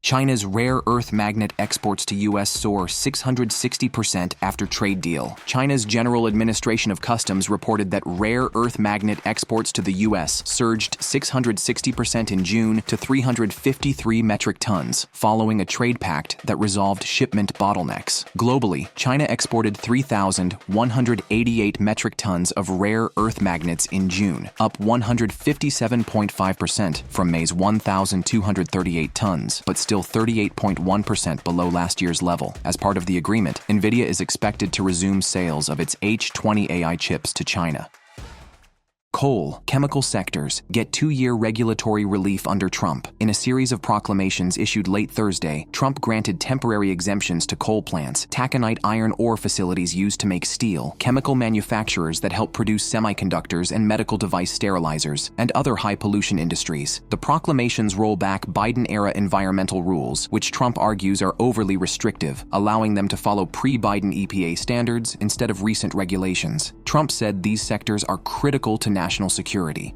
China's rare earth magnet exports to U.S. soar 660% after trade deal. China's General Administration of Customs reported that rare earth magnet exports to the U.S. surged 660% in June to 353 metric tons, following a trade pact that resolved shipment bottlenecks. Globally, China exported 3,188 metric tons of rare earth magnets in June, up 157.5% from May's 1,238 tons, but still 38.1% below last year's level. As part of the agreement, NVIDIA is expected to resume sales of its H20 AI chips to China. Coal, chemical sectors get 2-year regulatory relief under Trump. In a series of proclamations issued late Thursday, Trump granted temporary exemptions to coal plants, taconite iron ore facilities used to make steel, chemical manufacturers that help produce semiconductors and medical device sterilizers, and other high-pollution industries. The proclamations roll back Biden-era environmental rules, which Trump argues are overly restrictive, allowing them to follow pre-Biden EPA standards instead of recent regulations. Trump said these sectors are critical to national security.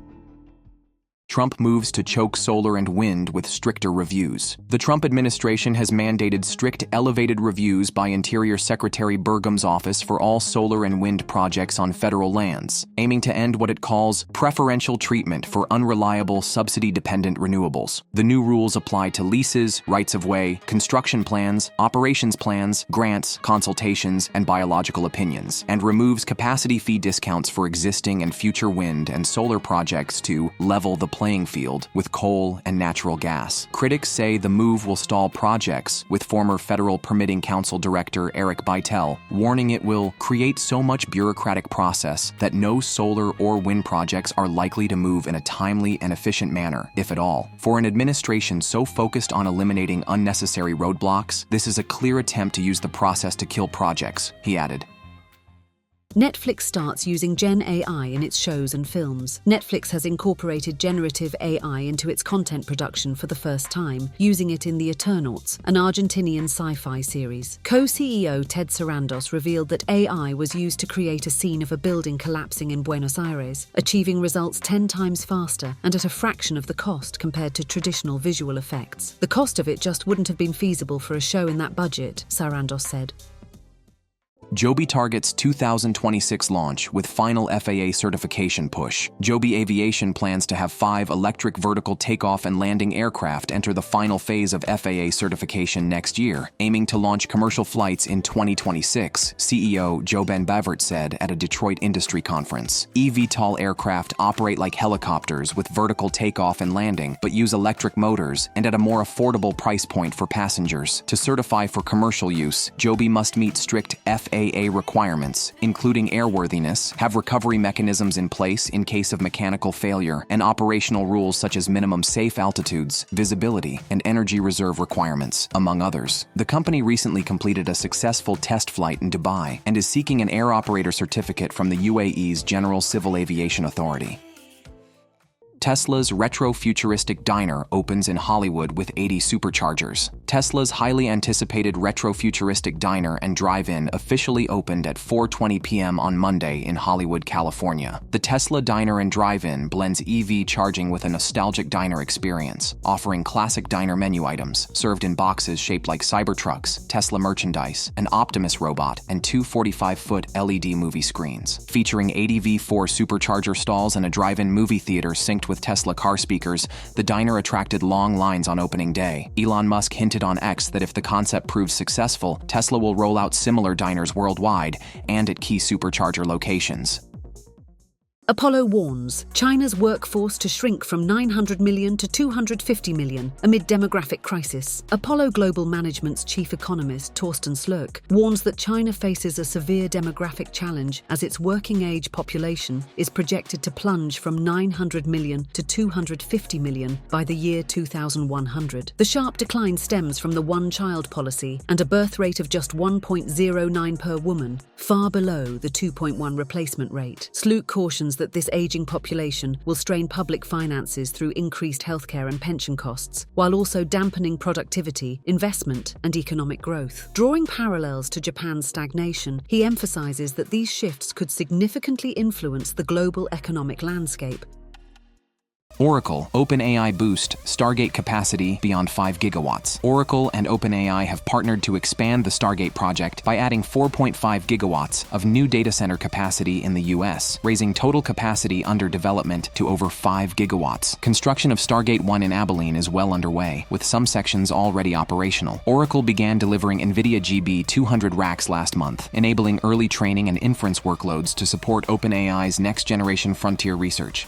Trump moves to choke solar and wind with stricter reviews. The Trump administration has mandated strict elevated reviews by Interior Secretary Burgum's office for all solar and wind projects on federal lands, aiming to end what it calls preferential treatment for unreliable, subsidy-dependent renewables. The new rules apply to leases, rights-of-way, construction plans, operations plans, grants, consultations, and biological opinions, and removes capacity fee discounts for existing and future wind and solar projects to level the playing field with coal and natural gas. Critics say the move will stall projects, with former Federal Permitting Council Director Eric Beitel warning it will create so much bureaucratic process that no solar or wind projects are likely to move in a timely and efficient manner, if at all. For an administration so focused on eliminating unnecessary roadblocks, this is a clear attempt to use the process to kill projects, he added. Netflix starts using Gen AI in its shows and films. Netflix has incorporated generative AI into its content production for the first time, using it in The Eternauts, an Argentinian sci-fi series. Co-CEO Ted Sarandos revealed that AI was used to create a scene of a building collapsing in Buenos Aires, achieving results 10 times faster and at a fraction of the cost compared to traditional visual effects. The cost of it just wouldn't have been feasible for a show in that budget, Sarandos said. JOBY targets 2026 launch with final FAA certification push. JOBY Aviation plans to have 5 electric vertical takeoff and landing aircraft enter the final phase of FAA certification next year, aiming to launch commercial flights in 2026, CEO Joe Ben Bavert said at a Detroit industry conference. eVTOL aircraft operate like helicopters with vertical takeoff and landing, but use electric motors and at a more affordable price point for passengers. To certify for commercial use, JOBY must meet strict FAA requirements, including airworthiness, have recovery mechanisms in place in case of mechanical failure, and operational rules such as minimum safe altitudes, visibility, and energy reserve requirements, among others. The company recently completed a successful test flight in Dubai and is seeking an air operator certificate from the UAE's General Civil Aviation Authority. Tesla's retro-futuristic diner opens in Hollywood with 80 superchargers. Tesla's highly anticipated retro-futuristic diner and drive-in officially opened at 4:20 p.m. on Monday in Hollywood, California. The Tesla diner and drive-in blends EV charging with a nostalgic diner experience, offering classic diner menu items served in boxes shaped like Cybertrucks, Tesla merchandise, an Optimus robot, and 2 45-foot LED movie screens. Featuring 80 V4 supercharger stalls and a drive-in movie theater synced with Tesla car speakers, the diner attracted long lines on opening day. Elon Musk hinted on X that if the concept proves successful, Tesla will roll out similar diners worldwide and at key supercharger locations. Apollo warns China's workforce to shrink from 900 million to 250 million amid demographic crisis. Apollo Global Management's chief economist, Torsten Slurk, warns that China faces a severe demographic challenge as its working-age population is projected to plunge from 900 million to 250 million by the year 2100. The sharp decline stems from the one-child policy and a birth rate of just 1.09 per woman, far below the 2.1 replacement rate. Slurk cautions that this aging population will strain public finances through increased healthcare and pension costs, while also dampening productivity, investment, and economic growth. Drawing parallels to Japan's stagnation, he emphasizes that these shifts could significantly influence the global economic landscape. Oracle, OpenAI boost Stargate capacity beyond 5 gigawatts. Oracle and OpenAI have partnered to expand the Stargate project by adding 4.5 gigawatts of new data center capacity in the US, raising total capacity under development to over 5 gigawatts. Construction of Stargate 1 in Abilene is well underway, with some sections already operational. Oracle began delivering NVIDIA JOBY 200 racks last month, enabling early training and inference workloads to support OpenAI's next-generation frontier research.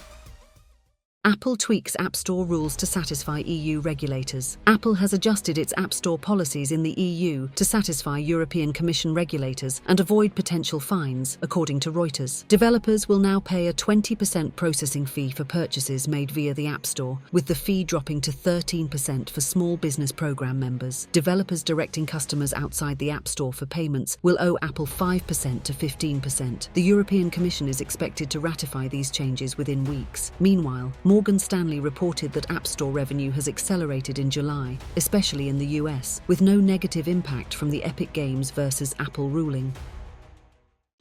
Apple tweaks App Store rules to satisfy EU regulators. Apple has adjusted its App Store policies in the EU to satisfy European Commission regulators and avoid potential fines, according to Reuters. Developers will now pay a 20% processing fee for purchases made via the App Store, with the fee dropping to 13% for small business program members. Developers directing customers outside the App Store for payments will owe Apple 5% to 15%. The European Commission is expected to ratify these changes within weeks. Meanwhile, Morgan Stanley reported that App Store revenue has accelerated in July, especially in the US, with no negative impact from the Epic Games versus Apple ruling.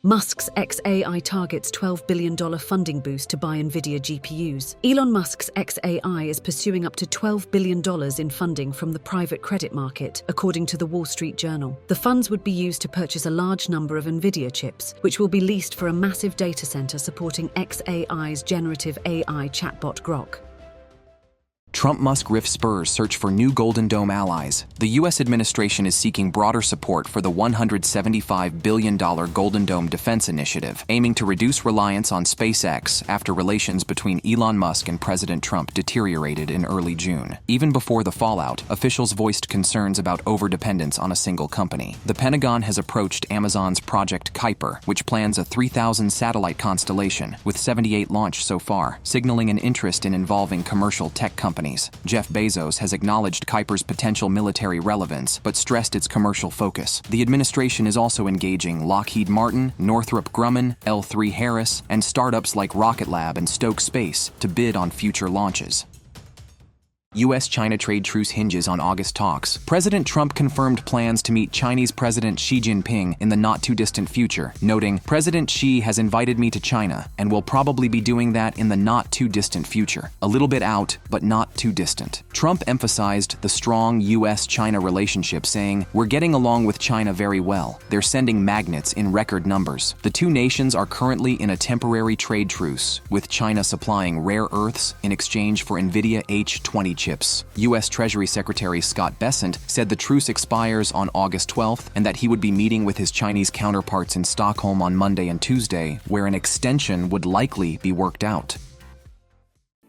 Musk's xAI targets $12 billion funding boost to buy NVIDIA GPUs. Elon Musk's xAI is pursuing up to $12 billion in funding from the private credit market, according to the Wall Street Journal. The funds would be used to purchase a large number of NVIDIA chips, which will be leased for a massive data center supporting xAI's generative AI chatbot Grok. Trump-Musk rift spurs search for new Golden Dome allies. The U.S. administration is seeking broader support for the $175 billion Golden Dome defense initiative, aiming to reduce reliance on SpaceX after relations between Elon Musk and President Trump deteriorated in early June. Even before the fallout, officials voiced concerns about overdependence on a single company. The Pentagon has approached Amazon's Project Kuiper, which plans a 3,000-satellite constellation, with 78 launched so far, signaling an interest in involving commercial tech companies. Jeff Bezos has acknowledged Kuiper's potential military relevance, but stressed its commercial focus. The administration is also engaging Lockheed Martin, Northrop Grumman, L3 Harris, and startups like Rocket Lab and Stoke Space to bid on future launches. U.S.-China trade truce hinges on August talks. President Trump confirmed plans to meet Chinese President Xi Jinping in the not-too-distant future, noting, "President Xi has invited me to China, and will probably be doing that in the not-too-distant future. A little bit out, but not too distant." Trump emphasized the strong U.S.-China relationship, saying, "We're getting along with China very well. They're sending magnets in record numbers." The two nations are currently in a temporary trade truce, with China supplying rare earths in exchange for NVIDIA H20 chips. U.S. Treasury Secretary Scott Bessent said the truce expires on August 12th and that he would be meeting with his Chinese counterparts in Stockholm on Monday and Tuesday, where an extension would likely be worked out.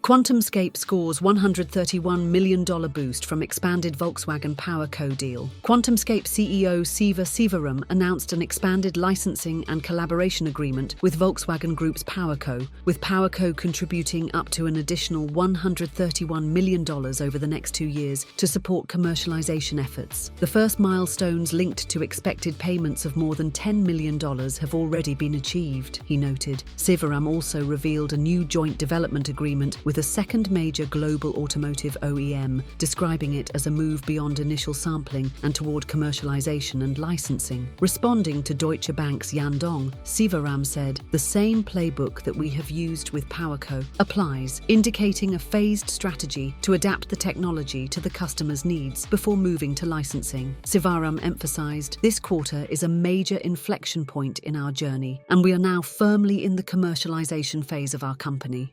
QuantumScape scores $131 million boost from expanded Volkswagen PowerCo deal. QuantumScape CEO Siva Sivaram announced an expanded licensing and collaboration agreement with Volkswagen Group's PowerCo, with PowerCo contributing up to an additional $131 million over the next 2 years to support commercialization efforts. The first milestones linked to expected payments of more than $10 million have already been achieved, he noted. Sivaram also revealed a new joint development agreement with a second major global automotive OEM, describing it as a move beyond initial sampling and toward commercialization and licensing. Responding to Deutsche Bank's Yan Dong, Sivaram said, "The same playbook that we have used with PowerCo applies, indicating a phased strategy to adapt the technology to the customer's needs before moving to licensing." Sivaram emphasized, "This quarter is a major inflection point in our journey, and we are now firmly in the commercialization phase of our company."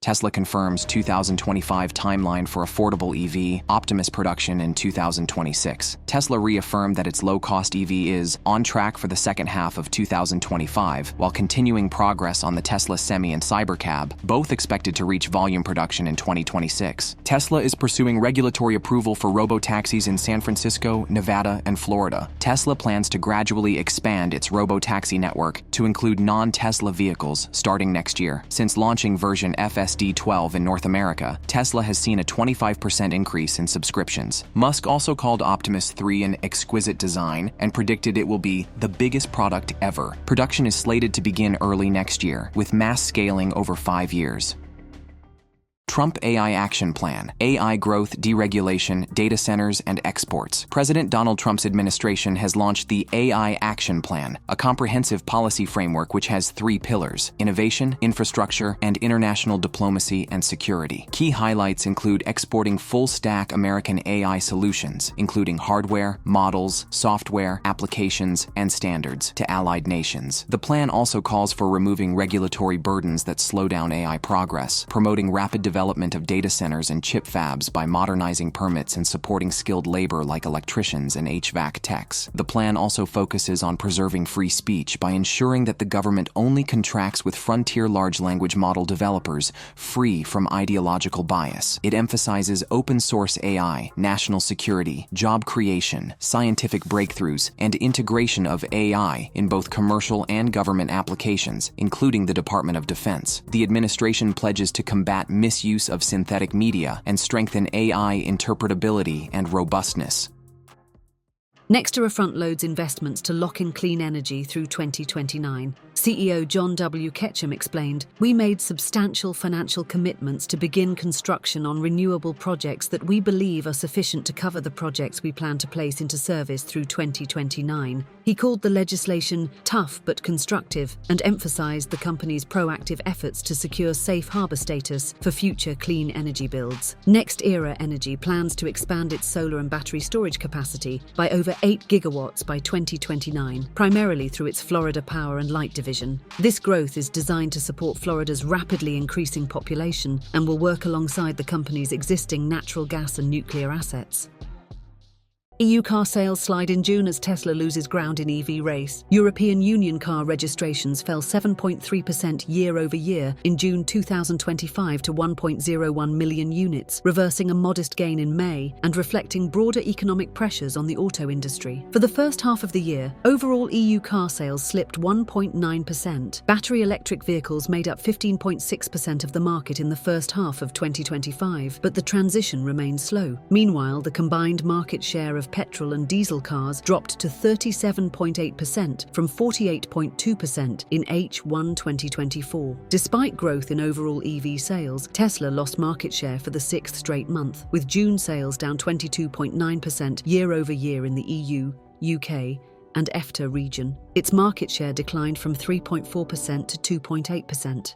Tesla confirms 2025 timeline for affordable EV, Optimus production in 2026. Tesla reaffirmed that its low-cost EV is on track for the second half of 2025, while continuing progress on the Tesla Semi and Cybercab, both expected to reach volume production in 2026. Tesla is pursuing regulatory approval for robo-taxis in San Francisco, Nevada, and Florida. Tesla plans to gradually expand its robo-taxi network to include non-Tesla vehicles starting next year. Since launching version FSD12 in North America, Tesla has seen a 25% increase in subscriptions. Musk also called Optimus 3 an exquisite design and predicted it will be the biggest product ever. Production is slated to begin early next year, with mass scaling over 5 years. Trump AI Action Plan, AI growth, deregulation, data centers, and exports. President Donald Trump's administration has launched the AI Action Plan, a comprehensive policy framework which has 3 pillars: innovation, infrastructure, and international diplomacy and security. Key highlights include exporting full-stack American AI solutions, including hardware, models, software, applications, and standards, to allied nations. The plan also calls for removing regulatory burdens that slow down AI progress, promoting rapid development of data centers and chip fabs by modernizing permits and supporting skilled labor like electricians and HVAC techs. The plan also focuses on preserving free speech by ensuring that the government only contracts with frontier large language model developers free from ideological bias. It emphasizes open source AI, national security, job creation, scientific breakthroughs, and integration of AI in both commercial and government applications, including the Department of Defense. The administration pledges to combat misuse of synthetic media and strengthen AI interpretability and robustness. Nextera front-loads investments to lock in clean energy through 2029. CEO John W. Ketchum explained, "We made substantial financial commitments to begin construction on renewable projects that we believe are sufficient to cover the projects we plan to place into service through 2029. He called the legislation tough but constructive and emphasized the company's proactive efforts to secure safe harbor status for future clean energy builds. NextEra Energy plans to expand its solar and battery storage capacity by over 8 gigawatts by 2029, primarily through its Florida Power and Light division. This growth is designed to support Florida's rapidly increasing population and will work alongside the company's existing natural gas and nuclear assets. EU car sales slide in June as Tesla loses ground in EV race. European Union car registrations fell 7.3% year-over-year in June 2025 to 1.01 million units, reversing a modest gain in May and reflecting broader economic pressures on the auto industry. For the first half of the year, overall EU car sales slipped 1.9%. Battery electric vehicles made up 15.6% of the market in the first half of 2025, but the transition remained slow. Meanwhile, the combined market share of petrol and diesel cars dropped to 37.8% from 48.2% in H1 2024. Despite growth in overall EV sales, Tesla lost market share for the 6th straight month, with June sales down 22.9% year-over-year in the EU, UK, and EFTA region. Its market share declined from 3.4% to 2.8%.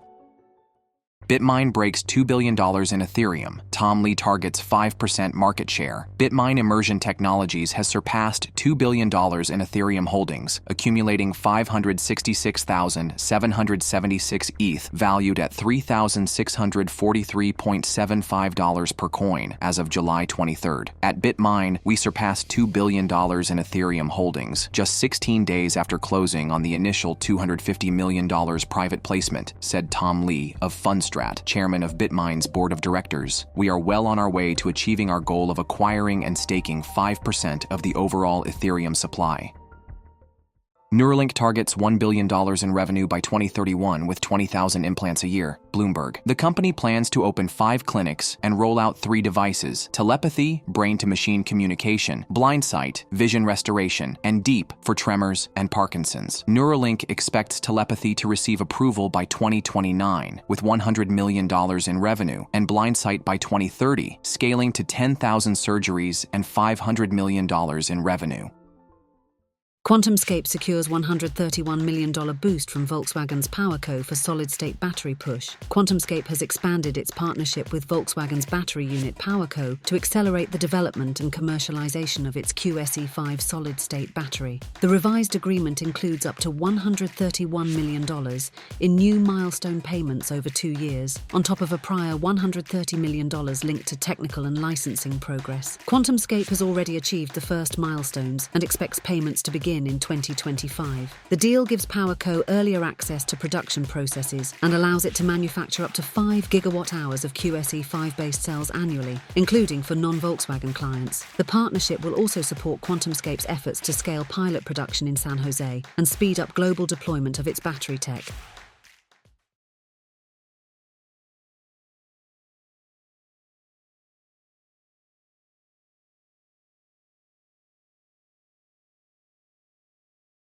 Bitmine breaks $2 billion in Ethereum. Tom Lee targets 5% market share. Bitmine Immersion Technologies has surpassed $2 billion in Ethereum holdings, accumulating 566,776 ETH, valued at $3,643.75 per coin as of July 23rd. At Bitmine, we surpassed $2 billion in Ethereum holdings, just 16 days after closing on the initial $250 million private placement, said Tom Lee of Fundstrat, chairman of Bitmine's board of directors. We are well on our way to achieving our goal of acquiring and staking 5% of the overall Ethereum supply. Neuralink targets $1 billion in revenue by 2031 with 20,000 implants a year, Bloomberg. The company plans to open 5 clinics and roll out 3 devices: telepathy, brain-to-machine communication, blindsight, vision restoration, and deep for tremors and Parkinson's. Neuralink expects telepathy to receive approval by 2029 with $100 million in revenue, and blindsight by 2030, scaling to 10,000 surgeries and $500 million in revenue. QuantumScape secures $131 million boost from Volkswagen's PowerCo for solid-state battery push. QuantumScape has expanded its partnership with Volkswagen's battery unit PowerCo to accelerate the development and commercialization of its QSE5 solid-state battery. The revised agreement includes up to $131 million in new milestone payments over 2 years, on top of a prior $130 million linked to technical and licensing progress. QuantumScape has already achieved the first milestones and expects payments to begin in 2025. The deal gives PowerCo earlier access to production processes and allows it to manufacture up to 5 gigawatt-hours of QSE5-based cells annually, including for non-Volkswagen clients. The partnership will also support QuantumScape's efforts to scale pilot production in San Jose and speed up global deployment of its battery tech.